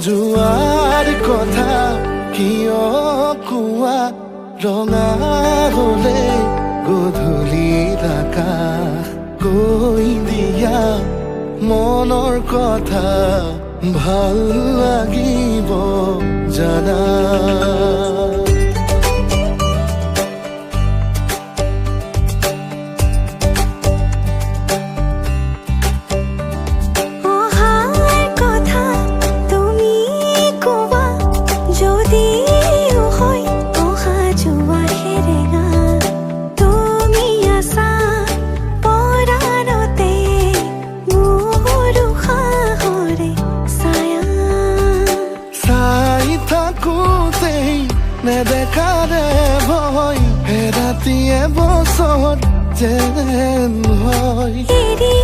জোৱাৰ কথা কিয় কোৱা ৰঙা হলে গধূলি আকাশ কৈ দিয়া মনৰ কথা ভাল লাগিব জানা নেদেখাৰে ভয় ৰাতিয়ে বছৰ যেন হয়